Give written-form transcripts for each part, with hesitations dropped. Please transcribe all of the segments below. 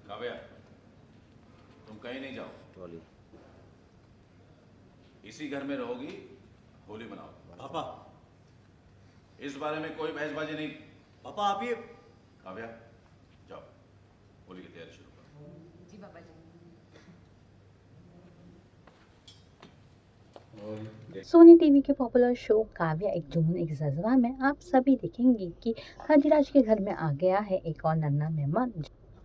काव्या, तुम कहीं नहीं जाओ। इसी घर में रहोगी, होली मनाओ। पापा, इस बारे में कोई बहसबाजी नहीं। पापा आप ये। काव्या, जाओ, होली की तैयारी शुरू करो। जी पापा जी। सोनी टीवी के पॉपुलर शो काव्या एक जुनून एक जज्बा में आप सभी देखेंगे कि अधिराज के घर में आ गया है एक और नन्हा मेहमान।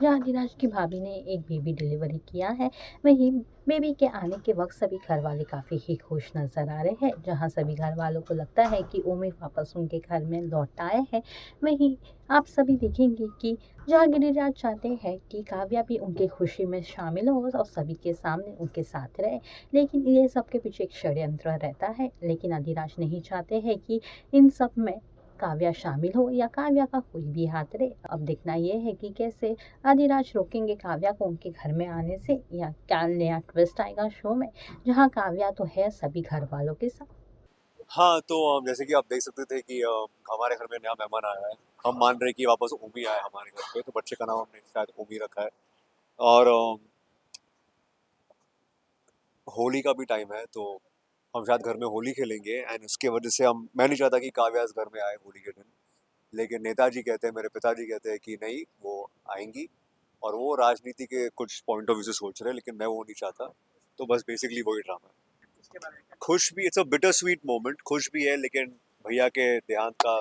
जहाँ अधिराज की भाभी ने एक बेबी डिलीवरी किया है, वहीं बेबी के आने के वक्त सभी घर वाले काफ़ी ही खुश नजर आ रहे हैं। जहाँ सभी घर वालों को लगता है कि ओमी वापस उनके घर में लौट आए हैं, वहीं आप सभी देखेंगे कि जहाँ गिरिराज चाहते हैं कि काव्या भी उनकी खुशी में शामिल हो और सभी के सामने उनके साथ रहे, लेकिन ये सब के पीछे एक षड्यंत्र रहता है। लेकिन अधिराज नहीं चाहते हैं कि इन सब में काव्या शामिल हो या काव्या का कोई भी हाथ रहे। अब देखना यह है कि कैसे अधिराज रोकेंगे काव्या को उनके घर में आने से, या क्या नया ट्विस्ट आएगा शो में, जहाँ काव्या तो है सभी घर वालों के साथ। हाँ, तो जैसे कि आप देख सकते थे कि हमारे घर में नया मेहमान आया है। हम मान रहे हैं कि वापस ओमी आया हमारे घर पे, तो बच्चे का नाम हमने शायद ओमी रखा है। और होली का भी टाइम है, तो हम शायद घर में होली खेलेंगे। एंड उसके वजह से मैं नहीं चाहता कि काव्या इस घर में आए होली के दिन, लेकिन नेताजी कहते हैं, मेरे पिताजी कहते हैं कि नहीं, वो आएंगी। और वो राजनीति के कुछ पॉइंट ऑफ व्यू से सोच रहे हैं, लेकिन मैं वो नहीं चाहता। तो बस बेसिकली वही ड्रामा है। खुश भी, it's a bitter sweet moment. खुश भी है, लेकिन भैया के देहांत का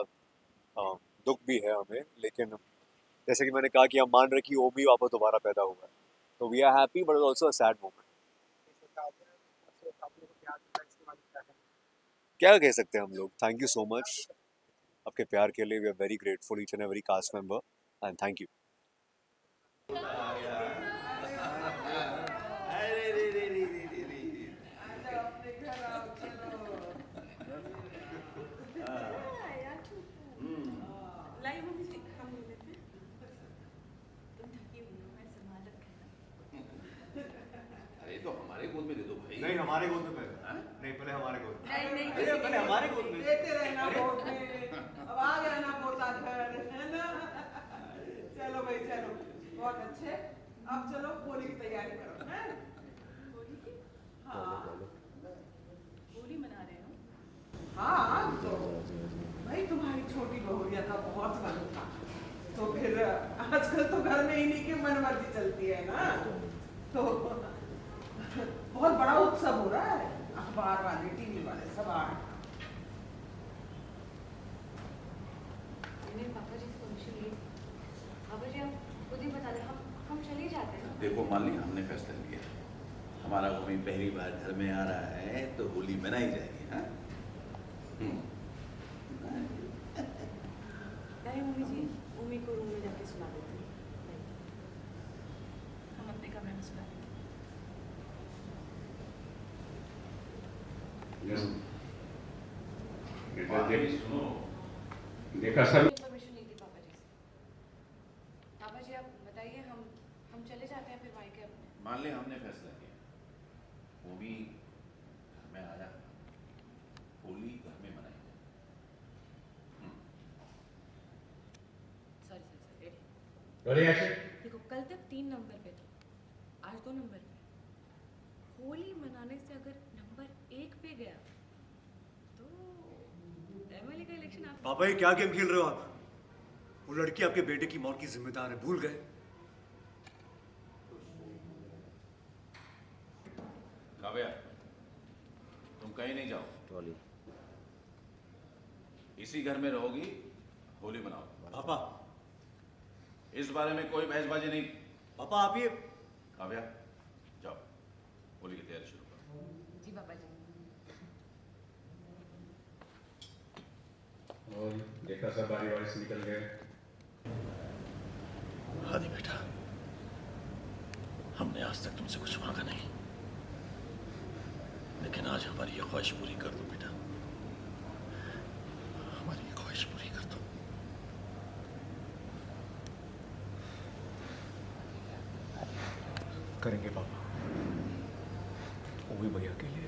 दुख भी है हमें। लेकिन जैसे कि मैंने कहा कि हम मान रहे कि ओमी वापस दोबारा पैदा हुआ है, तो we are happy, but also a sad moment. क्या कह सकते हैं हम लोग। थैंक यू सो मच आपके प्यार के लिए। We are very grateful each and every cast member, and thank you. अरे तो हमारे गोद में दे दो भाई। नहीं, हमारे गोद में पहले। नहीं, पहले हमारे गोद में। नहीं अरे पहले हमारे गोद में देते रहना गोद में। अब आ गया ना पोता घर, है ना। चलो भाई चलो, बहुत अच्छे। अब चलो होली की तैयारी करो, हैं? होली की? हाँ होली मना रहे हो? हाँ, तो भाई तुम्हारी छोटी बहुरिया का बहुत मन था, तो फिर आजकल तो घर में इन्हीं की मनमर्जी चलती है ना, तो बहुत बड़ा उत्सव हो रहा है। अखबार वाले, टीवी वाले सब आ रहे हैं। मैंने पापा जी से परमिशन ली। पापा जी आप खुद ही बता दें, हम चले जाते हैं। देखो मालिनी, हमने फैसला लिया, हमारा ओमी पहली बार घर में आ रहा है तो होली मनाई जाएगी। हाँ, नहीं मम्मी जी, मम्मी को रूम में जाके सुला देते हैं। हम अपने कमरे में सुला देंगे। सुनो, देखा सर, परमिशन ली थी पापा जी से। पापा जी आप बताइए, हम चले जाते हैं फिर मायके अपने। मान ले हमने फैसला किया, ओमी घर में आया, होली घर में मनाई जाए। Sorry ready. Rolling action. देखो कल तक 3 नंबर पे था, आज 2 नंबर पे। होली मनाने से अगर नंबर 1 पे गया तो एमएलए का इलेक्शन आप। पापा, ये क्या गेम खेल रहे हो आप? वो लड़की आपके बेटे की मौत की जिम्मेदार है, भूल गए? काव्या, तुम कहीं नहीं जाओ। इसी घर में रहोगी, होली मनाओ। पापा, इस बारे में कोई बहसबाजी नहीं। पापा आप ये। काव्या, जाओ, होली की तैयारी शुरू करो। जी पापा जी। और देखा सब बारी बारी से निकल गए। आदि बेटा, हमने आज तक तुमसे कुछ मांगा नहीं, लेकिन आज हमारी ये ख्वाहिश पूरी कर दो बेटा, हमारी ये ख्वाहिश पूरी कर दो। करेंगे पापा, वो भी भैया के लिए।